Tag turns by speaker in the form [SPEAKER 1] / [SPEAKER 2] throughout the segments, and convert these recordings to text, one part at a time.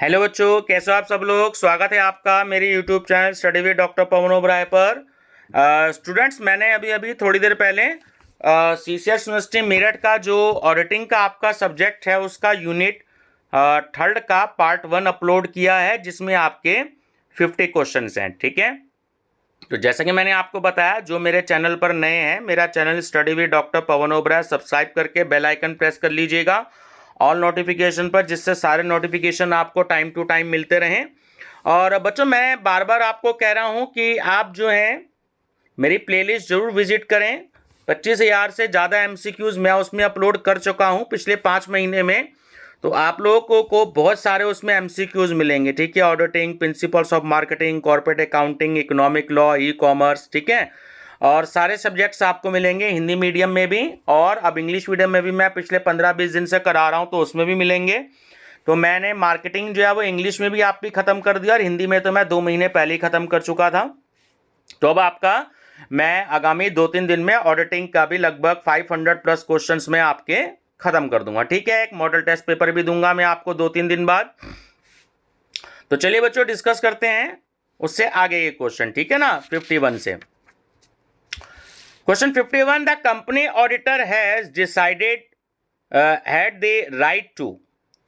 [SPEAKER 1] Hello बच्चों, कैसे हो आप सब लोग। स्वागत है आपका मेरे YouTube channel study with doctor Pawan Oberoi पर। स्टूडेंट्स, मैंने अभी अभी थोड़ी देर पहले सीसीएस यूनिवर्सिटी मेरठ का जो ऑडिटिंग का आपका सब्जेक्ट है उसका यूनिट थर्ड का पार्ट 1 अपलोड किया है, जिसमें आपके 50 क्वेश्चंस हैं। ठीक है, तो जैसा कि मैंने आपको बताया, जो मेरे चैनल पर नए हैं, मेरा channel study with doctor Pawan Oberoi, subscribe करके बेल आइकन प्रेस कर लीजिएगा ऑल नोटिफिकेशन पर, जिससे सारे नोटिफिकेशन आपको टाइम टू टाइम मिलते रहें। और बच्चों, मैं बार बार आपको कह रहा हूं कि आप जो हैं मेरी प्लेलिस्ट जरूर विजिट करें। 25,000 से ज़्यादा एमसीक्यूज मैं उसमें अपलोड कर चुका हूं पिछले 5 महीने में, तो आप लोगों को बहुत सारे उसमें एमसीक्यूज मिलेंगे। ठीक है, auditing, principles of marketing, corporate accounting, economic law, e commerce, ठीक है, और सारे सब्जेक्ट्स आपको मिलेंगे हिंदी मीडियम में भी, और अब इंग्लिश मीडियम में भी मैं पिछले 15-20 दिन से करा रहा हूँ, तो उसमें भी मिलेंगे। तो मैंने मार्केटिंग जो है वो इंग्लिश में भी आप भी ख़त्म कर दिया, और हिंदी में तो मैं 2 महीने पहले ही ख़त्म कर चुका था। तो अब आपका मैं आगामी 2-3 दिन में ऑडिटिंग का भी लगभग 500 प्लस क्वेश्चंस में आपके खत्म कर दूंगा। ठीक है, एक मॉडल टेस्ट पेपर भी दूंगा मैं आपको 2-3 दिन बाद। तो चलिए बच्चों, डिस्कस करते हैं उससे आगे ये क्वेश्चन। ठीक है ना, 51 से question 51, the company auditor has decided had the right to,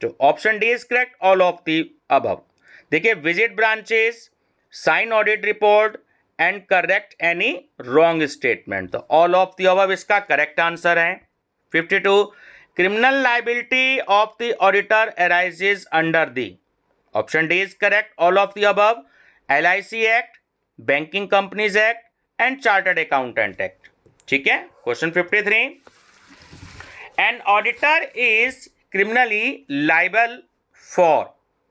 [SPEAKER 1] तो option D is correct, all of the above. देखिए, visit branches, sign audit report and correct any wrong statement, तो ऑल ऑफ द अबव इसका correct answer है। 52, criminal liability of the auditor arises under the, option D is correct, all of the above, LIC act, banking companies act and chartered accountant act. ठीक है, question 53, an auditor is criminally liable for,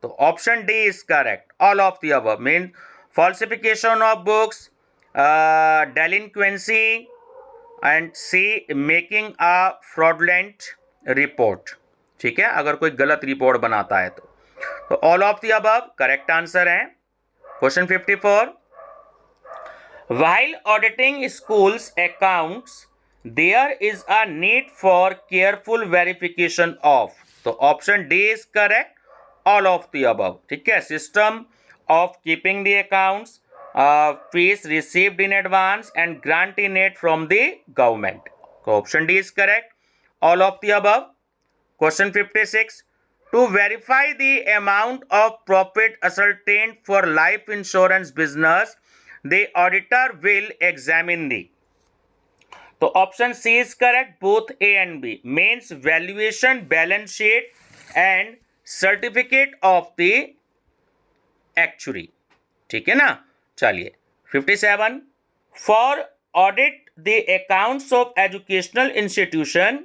[SPEAKER 1] तो option D is correct, all of the above, mean falsification of books, delinquency, and C, making a fraudulent report। ठीक है, अगर कोई गलत report बनाता है तो all of the above correct answer है। Question 54, while auditing schools accounts there is a need for careful verification of, तो option D is correct, all of the above. ठीक है, system of keeping the accounts, fees received in advance and grant in it from the government, so option D is correct, all of the above। Question 56, to verify the amount of profit ascertained for life insurance business the auditor will examine the, तो option C is correct, both A and B, means valuation, balance sheet and certificate of the actually. ठीक है ना, चलिए 57, for audit the accounts of educational institution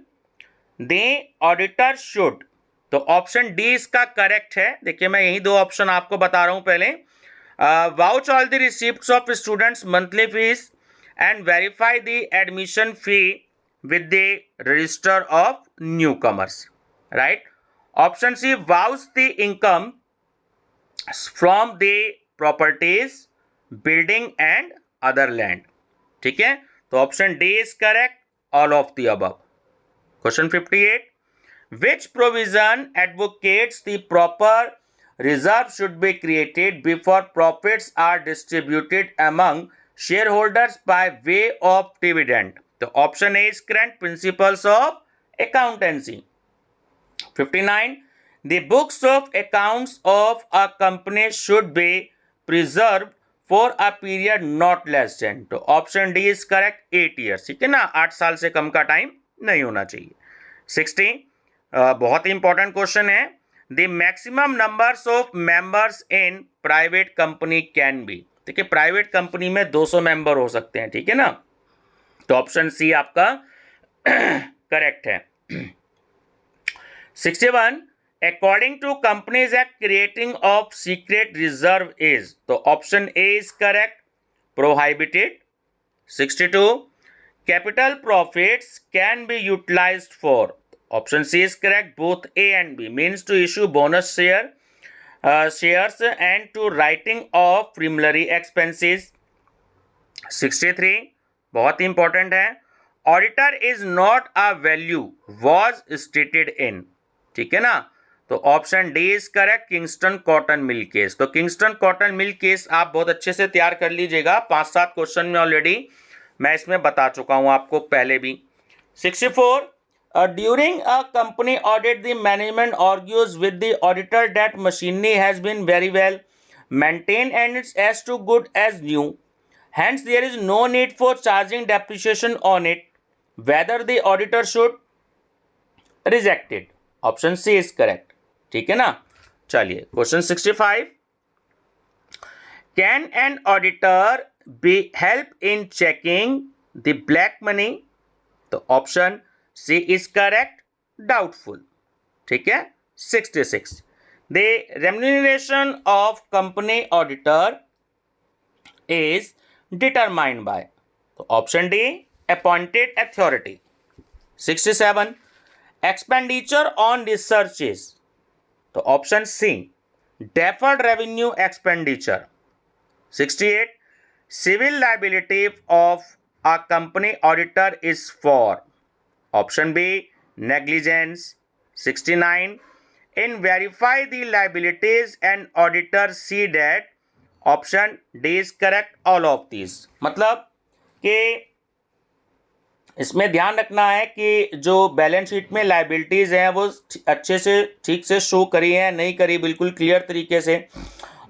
[SPEAKER 1] the auditor should, तो option D इसका correct है। देखिए, मैं यही 2 ऑप्शन आपको बता रहा हूं पहले, vouch all the receipts of students monthly fees and verify the admission fee with the register of newcomers, right. Option C, vouch the income from the properties, building and other land. ठीक है, तो option D is correct, all of the above. Question 58, which provision advocates the proper reserve should be created before profits are distributed among shareholders by way of dividend, तो option A is correct, principles of accountancy. 59, the books of accounts of a company should be preserved for a period not less than, तो option D is correct, 8 years। ठीक है ना, 8 साल से कम का time नहीं होना चाहिए। 60, बहुत ही इंपॉर्टेंट क्वेश्चन है, the maximum numbers of members in private company can be, ठीक है, प्राइवेट कंपनी में 200 मेंबर हो सकते हैं। ठीक है ना, तो ऑप्शन सी आपका करेक्ट है। 61, according to Companies Act, creating of secret reserve is, तो option A is correct, prohibited। 62, capital profits can be utilized for, option C is correct, both A and B, means to issue bonus shares and to writing of preliminary expenses। 63, बहुत ही important है, auditor is not a value was stated in, ठीक है ना, तो option D is correct, Kingston cotton mill case. तो Kingston cotton mill case आप बहुत अच्छे से तैयार कर लीजिएगा, 5-7 क्वेश्चन में ऑलरेडी मैं इसमें बता चुका हूं आपको पहले भी। 64, during a company audit the management argues with the auditor that machinery has been very well maintained and it's as too good as new, hence there is no need for charging depreciation on it, whether the auditor should reject it. Option C is correct. ठीक है ना। चलिए question 65, can an auditor be help in checking the black money? तो option C is correct, doubtful. ठीक है। 66, the remuneration of company auditor is determined by? तो option D, appointed authority। 67, expenditure on research is? तो option C, deferred revenue expenditure। 68, civil liability of a company auditor is for? Option B, negligence। 69, in verify the liabilities and auditor see that? Option D is correct, all of these। मतलब कि इसमें ध्यान रखना है कि जो balance sheet में liabilities हैं वो अच्छे से ठीक से शो करी है नहीं करी, बिल्कुल क्लियर तरीके से,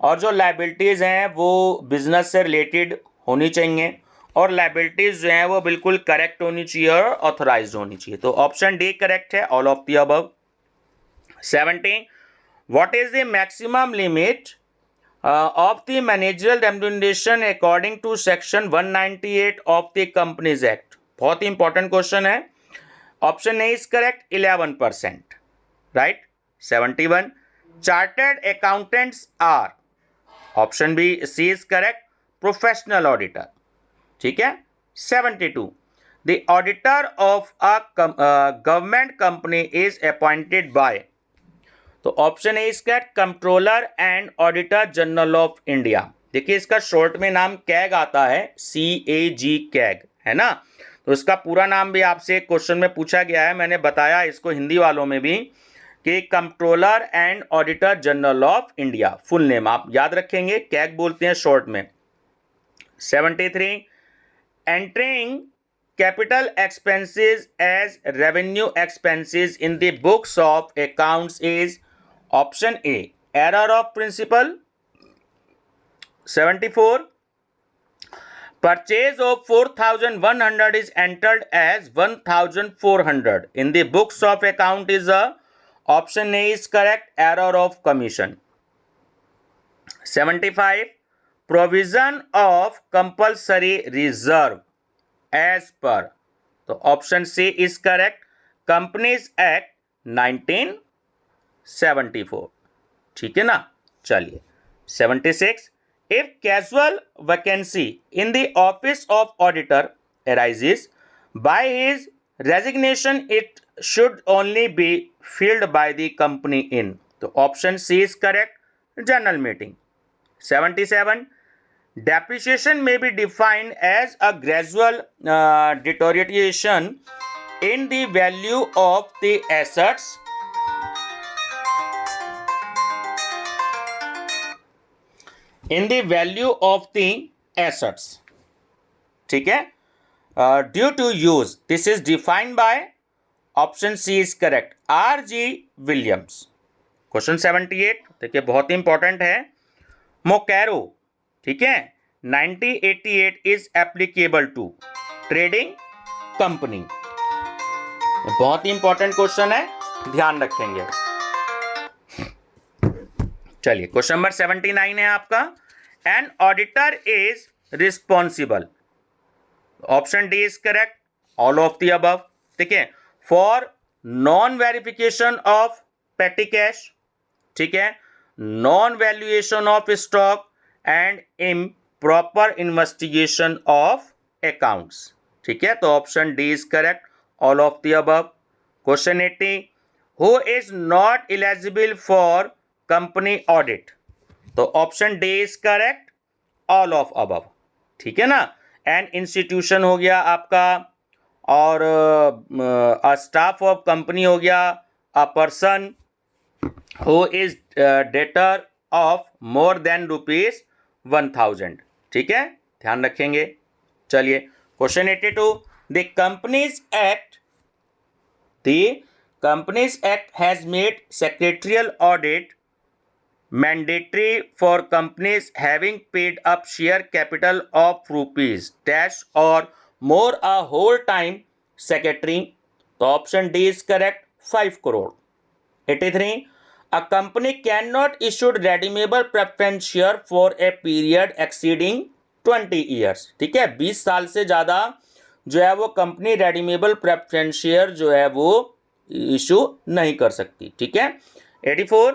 [SPEAKER 1] और जो लाइबिलिटीज हैं वो बिजनेस से रिलेटेड होनी चाहिए, और लाइबिलिटीज जो हैं वो बिल्कुल करेक्ट होनी चाहिए और ऑथोराइज होनी चाहिए। तो ऑप्शन डी करेक्ट है, all of the above. 70, what is the maximum limit of the managerial remuneration according to section 198 of the Companies Act? बहुत ही इंपॉर्टेंट क्वेश्चन है। Option A is correct, 11%। Right. 71, chartered accountants are? Option B, C is correct, professional auditor. ठीक है। 72, the auditor of a government company is appointed by? तो option ए इसका controller and auditor general of India. देखिए इसका short में नाम CAG आता है, CAG, कैग, है ना। तो इसका पूरा नाम भी आपसे क्वेश्चन में पूछा गया है, मैंने बताया इसको हिंदी वालों में भी कि controller and auditor general of India, full name आप याद रखेंगे, कैग बोलते हैं शॉर्ट में। 73, entering capital expenses as revenue expenses in the books of accounts is? Option A, error of principle. 74, purchase of 4,100 is entered as 1,400 in the books of account is a? Option A is correct, error of commission। 75, provision of compulsory reserve as per? तो option C is correct, companies act 1974। ठीक है ना। चलिए 76, if casual vacancy in the office of auditor arises by his resignation it should only be filled by the company in? तो option C is correct, general meeting. 77, depreciation may be defined as a gradual deterioration in the value of the assets ठीक है, due to use, this is defined by? Option C is correct, R.G. Williams. Question 78 देखिए बहुत ही important है, मोकैरो, ठीक है, 1988 is applicable to trading company. बहुत ही इंपॉर्टेंट क्वेश्चन है, ध्यान रखेंगे। चलिए क्वेश्चन नंबर 79 है आपका, an auditor is responsible? Option D is correct, all of the above. ठीक है, for non verification of petty cash, ठीक है, non valuation of stock and improper investigation of accounts. ठीक है, तो option D is correct, all of the above. Question 80, who is not eligible for company audit? तो option D is correct, all of above. ठीक है ना, an institution हो गया आपका, और स्टाफ ऑफ कंपनी हो गया, a person, who is debtor of more then ₹1000। ठीक है, ध्यान रखेंगे। चलिए question 82, the companies act has made secretarial audit mandatory for companies having paid up share capital of rupees dash or more a whole time secretary. तो option D is correct, 5 crore. 83, a company cannot issue redeemable preference share for a period exceeding 20 years। ठीक है, 20 साल से ज्यादा जो है वो company redeemable preference share जो है वो इशू नहीं कर सकती। ठीक है। 84,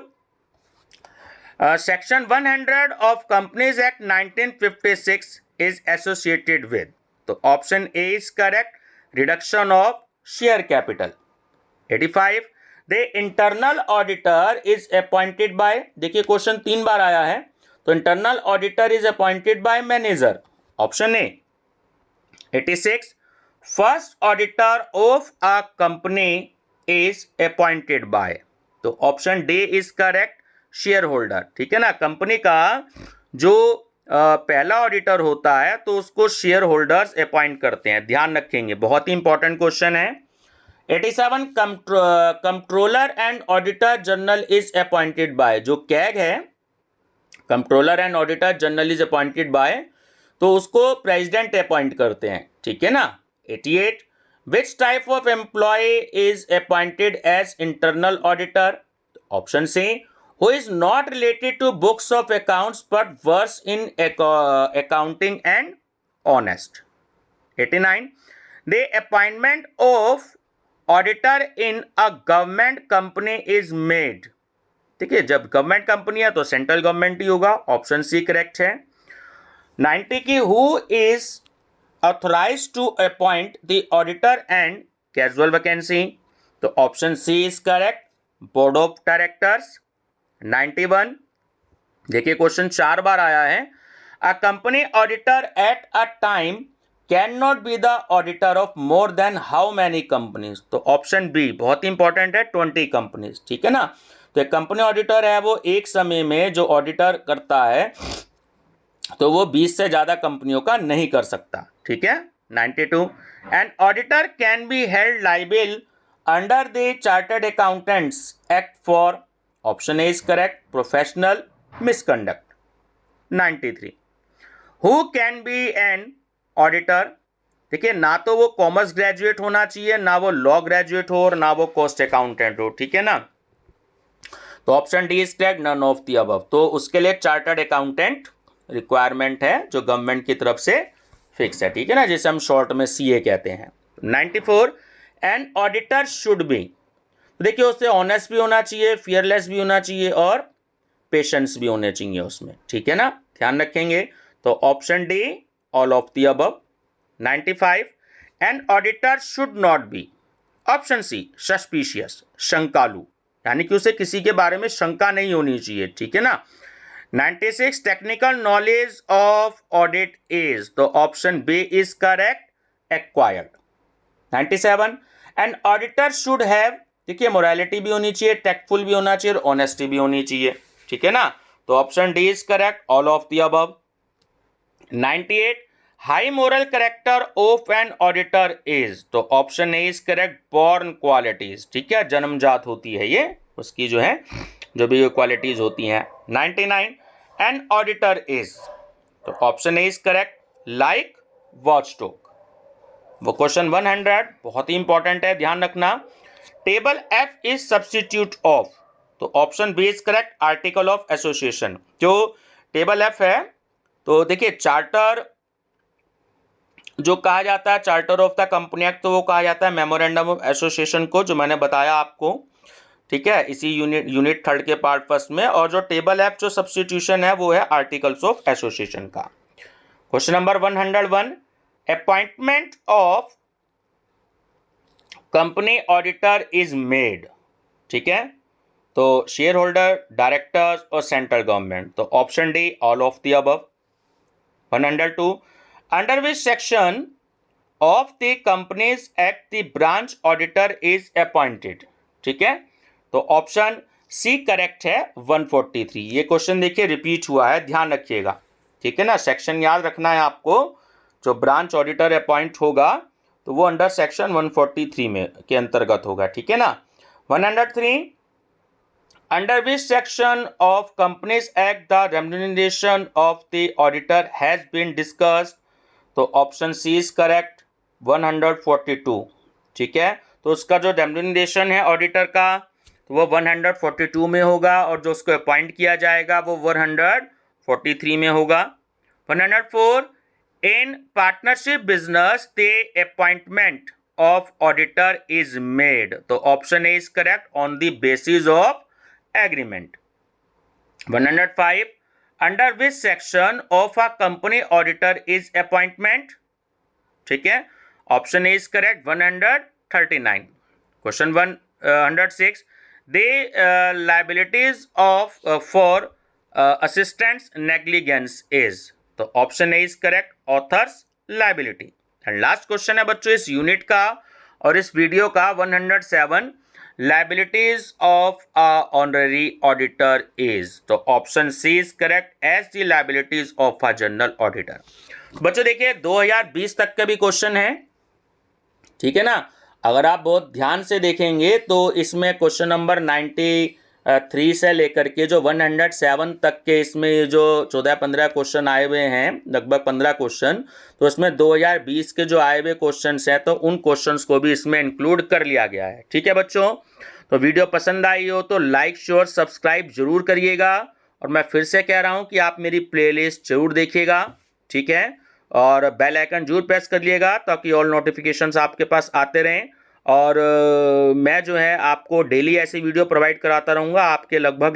[SPEAKER 1] section 100 of companies act 1956 is associated with. तो option A is correct, reduction of share capital. 85, the internal auditor is appointed by, देखिए क्वेश्चन 3 बार आया है, तो internal auditor is appointed by manager, option A. 86, first auditor of a company is appointed by. तो option D is correct, share holder. ठीक है ना, company का जो पहला ऑडिटर होता है तो उसको शेयर होल्डर्स अपॉइंट करते हैं, ध्यान रखेंगे, बहुत ही इंपॉर्टेंट क्वेश्चन है। 87, controller and auditor general is appointed bye. जो कैग है, controller and auditor general is appointed by, तो उसको प्रेसिडेंट अपॉइंट करते हैं। ठीक है ना। 88, which type of employ is appointed as internal auditor, option C, who is not related to books of accounts but versed in accounting and honest. 89, the appointment of auditor in a government company is made। ठीक है, जब government company है तो central government ही होगा, option C correct है। 90 की who is authorise to appoint the auditor and casual vacancy, तो option C is correct, board of directors. 91, देखिए क्वेश्चन 4 बार आया है, a company auditor at a time can not be the auditor of more than how many companies, तो option B बहुत ही important है, 20 companies. ठीक है ना, तो एक कंपनी ऑडिटर है वो एक समय में जो ऑडिटर करता है तो वो 20 से ज्यादा कंपनियों का नहीं कर सकता। ठीक है। 92, an auditor can be held liable under the chartered accountants act for, option A is correct, professional misconduct. 93, who can be an auditor, देखिए ना तो वो कॉमर्स ग्रेजुएट होना चाहिए, ना वो लॉ ग्रेजुएट हो और ना वो कॉस्ट अकाउंटेंट हो। ठीक है ना, तो option D is correct, none of the above. तो उसके लिए चार्टर्ड अकाउंटेंट रिक्वायरमेंट है जो गवर्नमेंट की तरफ से फिक्स है। ठीक है ना, जिसे हम शॉर्ट में सीए कहते हैं। 94, एन ऑडिटर शुड बी, देखिए उससे ऑनेस्ट भी होना चाहिए, फियरलेस भी होना चाहिए और पेशेंस भी होने चाहिए उसमें। ठीक है ना, ध्यान रखेंगे। तो option D, all of the above. 95, an auditor should not be, option C, suspicious, शंकालु, यानी कि उसे किसी के बारे में शंका नहीं होनी चाहिए। ठीक है ना। 96, technical knowledge of audit is, तो option B is correct, acquired. 97, an auditor should have, देखिए मोरालिटी भी होनी चाहिए, टेक्टफुल भी होना चाहिए और ऑनेस्टी भी होनी चाहिए। ठीक है ना, तो option D is correct, all of the above. 98, high moral character of an auditor is, तो option A is correct, born qualities. ठीक है, जन्मजात होती है ये उसकी जो है, जो भी क्वालिटीज होती हैं। 99, एन ऑडिटर इज, तो option A is correct, like watchdog. वो क्वेश्चन 100 बहुत ही इंपॉर्टेंट है, ध्यान रखना। Table F is substitute of, तो option B is correct, article of association. जो टेबल एफ है, तो देखिए चार्टर जो कहा जाता है, charter of the company act, तो वो कहा जाता है मेमोरेंडम ऑफ एसोसिएशन को, जो मैंने बताया आपको। ठीक है, इसी यूनिट 3 के पार्ट 1 में। और जो टेबल एफ जो सब्स्टिट्यूशन है वो है आर्टिकल्स ऑफ एसोसिएशन का। Question number 101, appointment of company auditor is made. ठीक है, तो शेयर होल्डर, डायरेक्टर्स और सेंट्रल गवर्नमेंट, तो option D, all of the above. 102, under which section of the companies act the branch auditor is appointed. ठीक है, तो option C correct है 143। ये क्वेश्चन देखिए रिपीट हुआ है, ध्यान रखिएगा, ठीक है ना। सेक्शन याद रखना है आपको, जो ब्रांच ऑडिटर अपॉइंट होगा तो वो अंडर सेक्शन 143 में के अंतर्गत होगा, ठीक है ना। 103, under which section of companies act the remuneration of the auditor has been discussed, तो ऑप्शन सी इज करेक्ट 142, ठीक है। तो उसका जो रेम्युनरेशन है ऑडिटर का तो वो 142 में होगा, और जो उसको अपॉइंट किया जाएगा वो 143 में होगा। 104, in partnership business the appointment of auditor is made, तो option A is correct on the basis of agreement. 105, under which section of a company auditor is appointment, ठीक है, option A is correct 139। Question 106, the liabilities of for assistants negligence is, तो option A is correct authors liability. And last question है बच्चों इस unit का और इस video का 107, liabilities of a honorary auditor is, तो option C is correct as the liabilities of a general auditor. बच्चों देखिए 2020 तक के भी क्वेश्चन है, ठीक है ना। अगर आप बहुत ध्यान से देखेंगे तो इसमें क्वेश्चन नंबर 93 से लेकर के जो 107 तक के इसमें जो 14-15 क्वेश्चन आए हुए हैं, लगभग 15 क्वेश्चन, तो इसमें 2020 के जो आए हुए क्वेश्चंस हैं तो उन क्वेश्चंस को भी इसमें इंक्लूड कर लिया गया है, ठीक है बच्चों। तो वीडियो पसंद आई हो तो लाइक शेयर सब्सक्राइब जरूर करिएगा, और मैं फिर से कह रहा हूँ कि आप मेरी प्लेलिस्ट जरूर देखिएगा, ठीक है, और बेल आइकन जरूर प्रेस कर लिएगा ताकि ऑल नोटिफिकेशंस आपके पास आते रहें। और मैं जो है आपको डेली ऐसी वीडियो प्रोवाइड कराता रहूँगा। आपके लगभग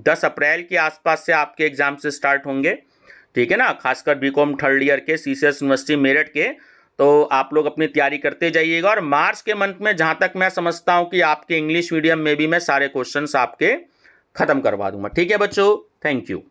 [SPEAKER 1] 10 अप्रैल के आसपास से आपके एग्ज़ाम से स्टार्ट होंगे, ठीक है ना, खासकर बीकॉम थर्ड ईयर के सीसीएस यूनिवर्सिटी मेरठ के। तो आप लोग अपनी तैयारी करते जाइएगा, और मार्च के मंथ में जहाँ तक मैं समझता हूँ कि आपके इंग्लिश मीडियम में भी मैं सारे क्वेश्चंस आपके ख़त्म करवा दूंगा, ठीक है बच्चों। Thank you.